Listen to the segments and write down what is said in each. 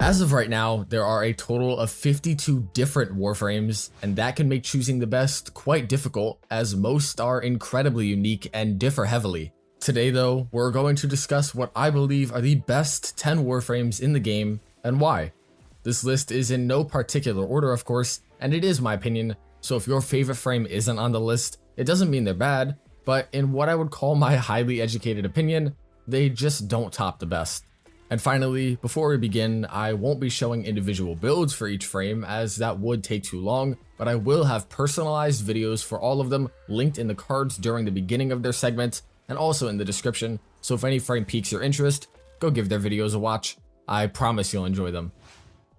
As of right now, there are a total of 52 different Warframes, and that can make choosing the best quite difficult, as most are incredibly unique and differ heavily. Today though, we're going to discuss what I believe are the best 10 Warframes in the game, and why. This list is in no particular order of course, and it is my opinion, so if your favorite frame isn't on the list, it doesn't mean they're bad, but in what I would call my highly educated opinion, they just don't top the best. And finally, before we begin, I won't be showing individual builds for each frame as that would take too long, but I will have personalized videos for all of them linked in the cards during the beginning of their segments and also in the description, so if any frame piques your interest, go give their videos a watch. I promise you'll enjoy them.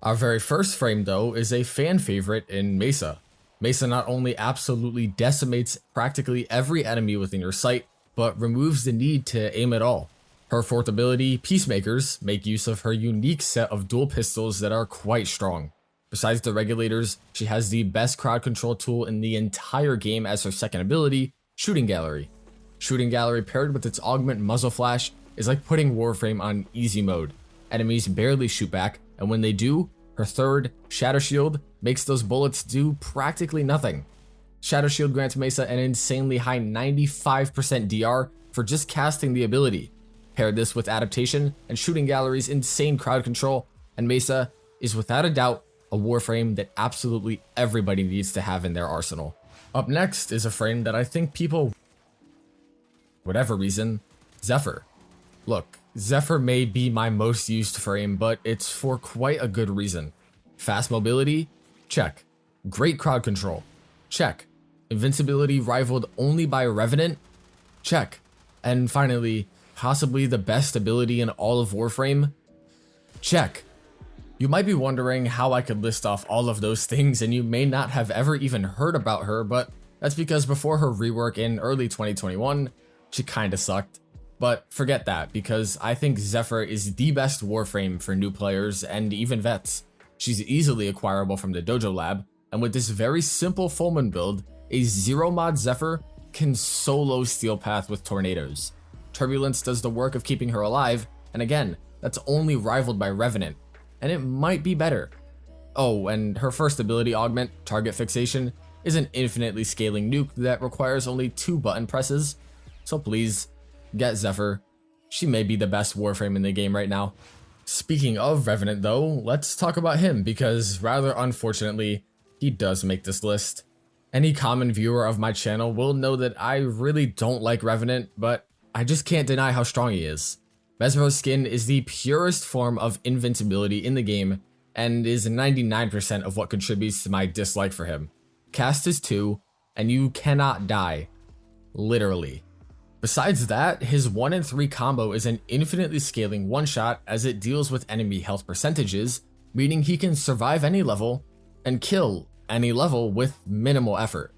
Our very first frame though is a fan favorite in Mesa. Mesa not only absolutely decimates practically every enemy within your sight, but removes the need to aim at all. Her fourth ability, Peacemakers, make use of her unique set of dual pistols that are quite strong. Besides the regulators, she has the best crowd control tool in the entire game as her second ability, Shooting Gallery. Shooting Gallery paired with its augment muzzle flash is like putting Warframe on easy mode. Enemies barely shoot back, and when they do, her third, Shatter Shield, makes those bullets do practically nothing. Shatter Shield grants Mesa an insanely high 95% DR for just casting the ability. Pair this with Adaptation and Shooting Gallery's insane crowd control, and Mesa is without a doubt a Warframe that absolutely everybody needs to have in their arsenal. Up next is a frame that I think people, whatever reason, Zephyr. Look, Zephyr may be my most used frame, but it's for quite a good reason. Fast mobility? Check. Great crowd control? Check. Invincibility rivaled only by Revenant? Check. And finally, possibly the best ability in all of Warframe? Check. You might be wondering how I could list off all of those things, and you may not have ever even heard about her, but that's because before her rework in early 2021, she kinda sucked. But forget that, because I think Zephyr is the best Warframe for new players and even vets. She's easily acquirable from the Dojo Lab, and with this very simple Fulman build, a zero mod Zephyr can solo Steel Path with tornadoes. Turbulence does the work of keeping her alive, and again, that's only rivaled by Revenant, and it might be better. Oh, and her first ability augment, Target Fixation, is an infinitely scaling nuke that requires only 2 button presses, so please, get Zephyr. She may be the best Warframe in the game right now. Speaking of Revenant though, let's talk about him because rather unfortunately, he does make this list. Any common viewer of my channel will know that I really don't like Revenant, but I just can't deny how strong he is. Mesmer's skin is the purest form of invincibility in the game and is 99% of what contributes to my dislike for him. Cast is 2, and you cannot die. Literally. Besides that, his 1 in 3 combo is an infinitely scaling one-shot as it deals with enemy health percentages, meaning he can survive any level and kill any level with minimal effort.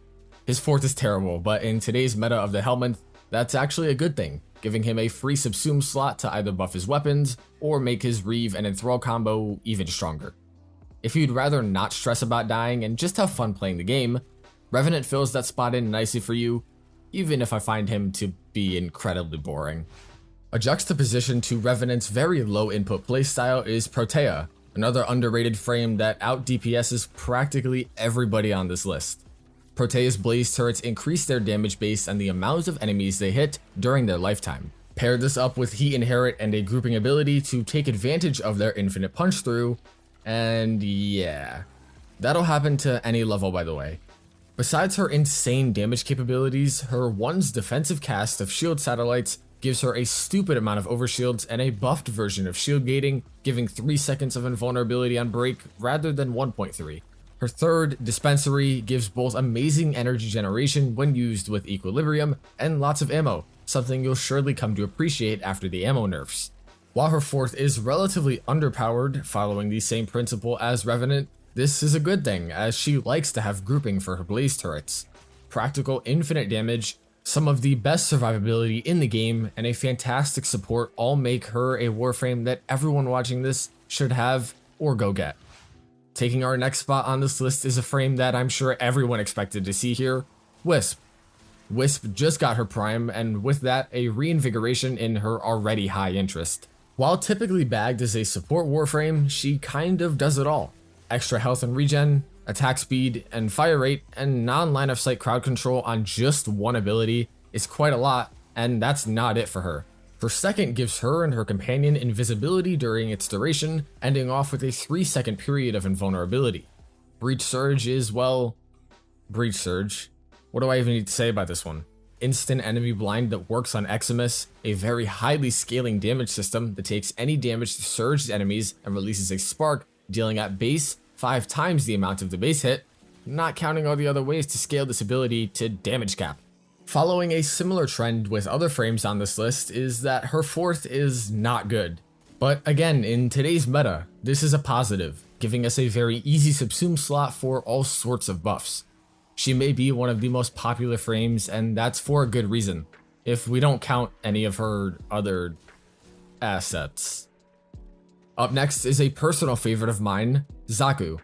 His fourth is terrible, but in today's meta of the Helminth, that's actually a good thing, giving him a free subsume slot to either buff his weapons or make his Reave and Enthrall combo even stronger. If you'd rather not stress about dying and just have fun playing the game, Revenant fills that spot in nicely for you, even if I find him to be incredibly boring. A juxtaposition to Revenant's very low input playstyle is Protea, another underrated frame that out DPSs practically everybody on this list. Protea's blaze turrets increase their damage based on the amount of enemies they hit during their lifetime. Pair this up with Heat Inherit and a grouping ability to take advantage of their infinite punch through, and yeah, that'll happen to any level by the way. Besides her insane damage capabilities, her one's defensive cast of shield satellites gives her a stupid amount of overshields and a buffed version of shield gating, giving 3 seconds of invulnerability on break rather than 1.3. Her third, Dispensary, gives both amazing energy generation when used with Equilibrium and lots of ammo, something you'll surely come to appreciate after the ammo nerfs. While her fourth is relatively underpowered, following the same principle as Revenant, this is a good thing as she likes to have grouping for her blaze turrets. Practical infinite damage, some of the best survivability in the game, and a fantastic support all make her a Warframe that everyone watching this should have or go get. Taking our next spot on this list is a frame that I'm sure everyone expected to see here, Wisp. Wisp just got her prime, and with that, a reinvigoration in her already high interest. While typically bagged as a support Warframe, she kind of does it all. Extra health and regen, attack speed, and fire rate, and non-line of sight crowd control on just one ability is quite a lot, and that's not it for her. Her second gives her and her companion invisibility during its duration, ending off with a 3-second period of invulnerability. Breach Surge is, well, Breach Surge. What do I even need to say about this one? Instant enemy blind that works on Eximus, a very highly scaling damage system that takes any damage to surged enemies and releases a spark, dealing at base 5 times the amount of the base hit, not counting all the other ways to scale this ability to damage cap. Following a similar trend with other frames on this list is that her fourth is not good. But again, in today's meta, this is a positive, giving us a very easy subsume slot for all sorts of buffs. She may be one of the most popular frames, and that's for a good reason, if we don't count any of her other assets. Up next is a personal favorite of mine, Xaku.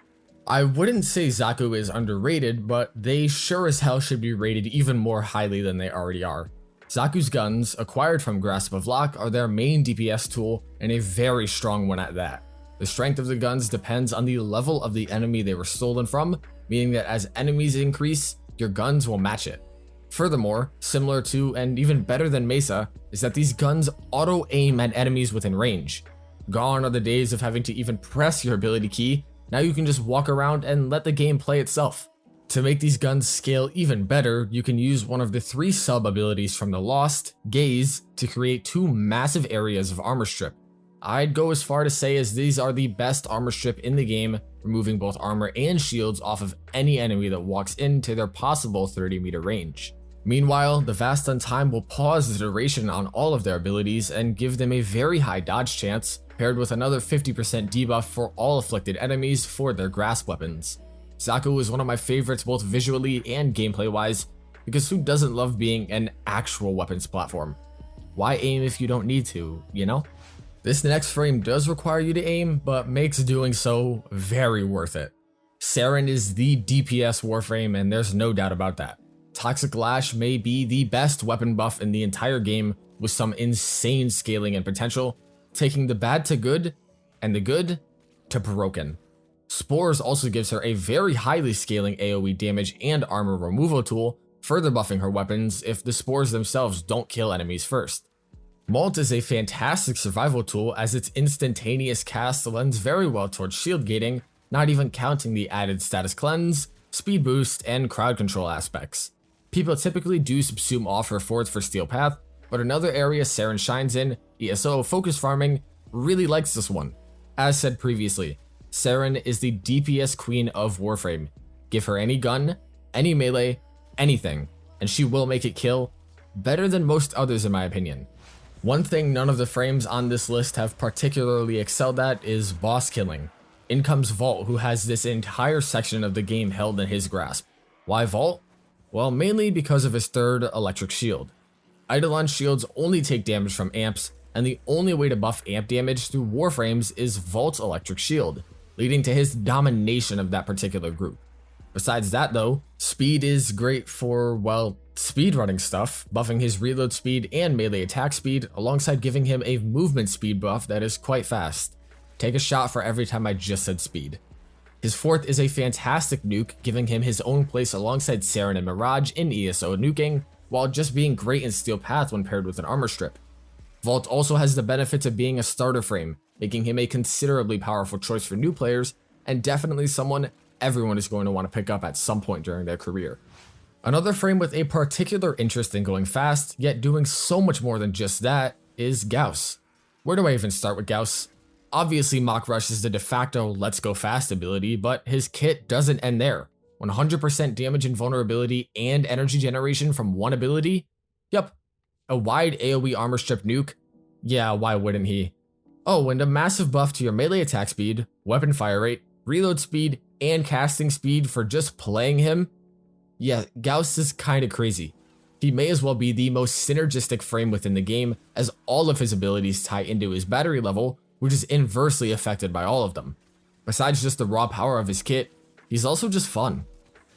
I wouldn't say Xaku is underrated, but they sure as hell should be rated even more highly than they already are. Xaku's guns, acquired from Grasp of Lock, are their main DPS tool, and a very strong one at that. The strength of the guns depends on the level of the enemy they were stolen from, meaning that as enemies increase, your guns will match it. Furthermore, similar to and even better than Mesa, is that these guns auto-aim at enemies within range. Gone are the days of having to even press your ability key. Now you can just walk around and let the game play itself. To make these guns scale even better, you can use one of the 3 sub-abilities from the Lost, Gaze, to create 2 massive areas of armor strip. I'd go as far to say as these are the best armor strip in the game, removing both armor and shields off of any enemy that walks into their possible 30-meter range. Meanwhile, the Vast Untime will pause the duration on all of their abilities and give them a very high dodge chance, paired with another 50% debuff for all afflicted enemies for their grasp weapons. Xaku is one of my favorites both visually and gameplay wise, because who doesn't love being an actual weapons platform? Why aim if you don't need to, you know? This next frame does require you to aim, but makes doing so very worth it. Saryn is the DPS Warframe, and there's no doubt about that. Toxic Lash may be the best weapon buff in the entire game, with some insane scaling and potential, taking the bad to good, and the good to broken. Spores also gives her a very highly scaling AoE damage and armor removal tool, further buffing her weapons if the spores themselves don't kill enemies first. Molt is a fantastic survival tool as its instantaneous cast lends very well towards shield gating, not even counting the added status cleanse, speed boost, and crowd control aspects. People typically do subsume off her fourth for Steel Path, but another area Saryn shines in, ESO focus farming, really likes this one. As said previously, Saryn is the DPS queen of Warframe. Give her any gun, any melee, anything, and she will make it kill, better than most others in my opinion. One thing none of the frames on this list have particularly excelled at is boss killing. In comes Vault, who has this entire section of the game held in his grasp. Why Vault? Well, mainly because of his third electric shield. Eidolon shields only take damage from amps, and the only way to buff amp damage through Warframes is Vault's electric shield, leading to his domination of that particular group. Besides that though, speed is great for, well, speedrunning stuff, buffing his reload speed and melee attack speed alongside giving him a movement speed buff that is quite fast. Take a shot for every time I just said speed. His fourth is a fantastic nuke, giving him his own place alongside Saryn and Mirage in ESO nuking, while just being great in Steel Path when paired with an armor strip. Vault also has the benefits of being a starter frame, making him a considerably powerful choice for new players, and definitely someone everyone is going to want to pick up at some point during their career. Another frame with a particular interest in going fast, yet doing so much more than just that, is Gauss. Where do I even start with Gauss? Obviously Mach Rush is the de facto let's go fast ability, but his kit doesn't end there. 100% damage and vulnerability and energy generation from one ability? Yup. A wide AoE armor strip nuke? Yeah, why wouldn't he? Oh, and a massive buff to your melee attack speed, weapon fire rate, reload speed, and casting speed for just playing him? Yeah, Gauss is kinda crazy. He may as well be the most synergistic frame within the game, as all of his abilities tie into his battery level, which is inversely affected by all of them. Besides just the raw power of his kit, he's also just fun.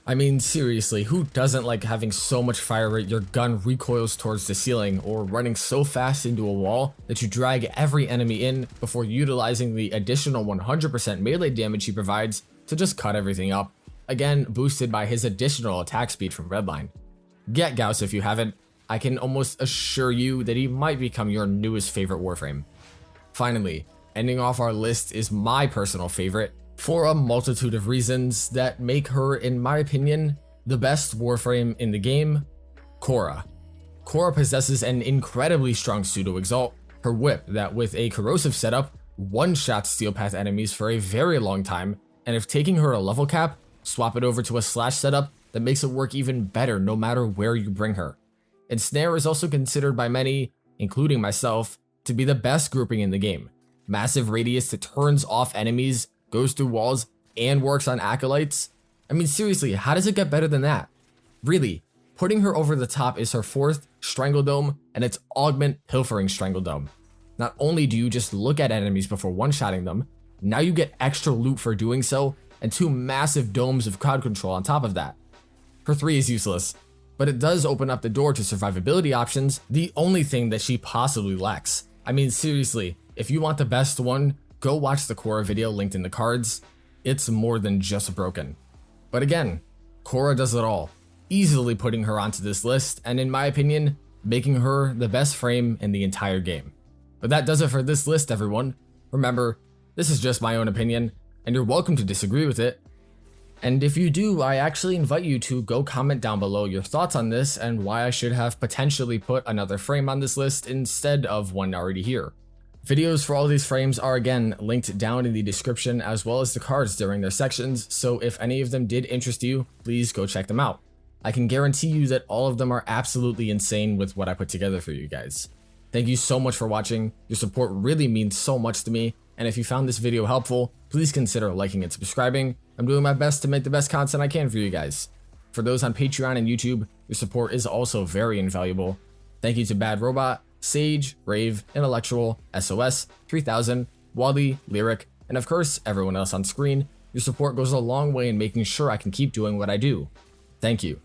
I mean, seriously, who doesn't like having so much fire rate your gun recoils towards the ceiling, or running so fast into a wall that you drag every enemy in before utilizing the additional 100% melee damage he provides to just cut everything up, again boosted by his additional attack speed from Redline. Get Gauss if you haven't. I can almost assure you that he might become your newest favorite Warframe. Finally, ending off our list is my personal favorite, for a multitude of reasons that make her, in my opinion, the best Warframe in the game, Khora. Khora possesses an incredibly strong pseudo-exalt, her whip that with a corrosive setup, one-shots steel path enemies for a very long time, and if taking her a level cap, swap it over to a slash setup that makes it work even better no matter where you bring her. Ensnare is also considered by many, including myself, to be the best grouping in the game. Massive radius that turns off enemies, goes through walls, and works on acolytes. I mean, seriously, how does it get better than that? Really, putting her over the top is her 4th Strangledome, and it's Augment Pilfering Strangledome. Not only do you just look at enemies before one-shotting them, now you get extra loot for doing so, and 2 massive domes of crowd control on top of that. Her 3 is useless, but it does open up the door to survivability options, the only thing that she possibly lacks. I mean, seriously, if you want the best one, go watch the Khora video linked in the cards. It's more than just broken. But again, Khora does it all, easily putting her onto this list, and in my opinion, making her the best frame in the entire game. But that does it for this list, everyone. Remember, this is just my own opinion, and you're welcome to disagree with it. And if you do, I actually invite you to go comment down below your thoughts on this and why I should have potentially put another frame on this list instead of one already here. Videos for all these frames are again linked down in the description as well as the cards during their sections, so if any of them did interest you, please go check them out. I can guarantee you that all of them are absolutely insane with what I put together for you guys. Thank you so much for watching, your support really means so much to me, and if you found this video helpful, please consider liking and subscribing. I'm doing my best to make the best content I can for you guys. For those on Patreon and YouTube, your support is also very invaluable. Thank you to Bad Robot, Sage, Rave, Intellectual, SOS, 3000, Wally, Lyric, and of course everyone else on screen. Your support goes a long way in making sure I can keep doing what I do. Thank you.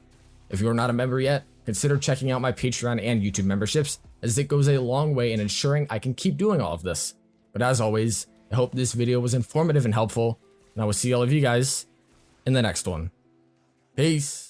If you are not a member yet, consider checking out my Patreon and YouTube memberships, as it goes a long way in ensuring I can keep doing all of this. But as always, I hope this video was informative and helpful, and I will see all of you guys in the next one. Peace.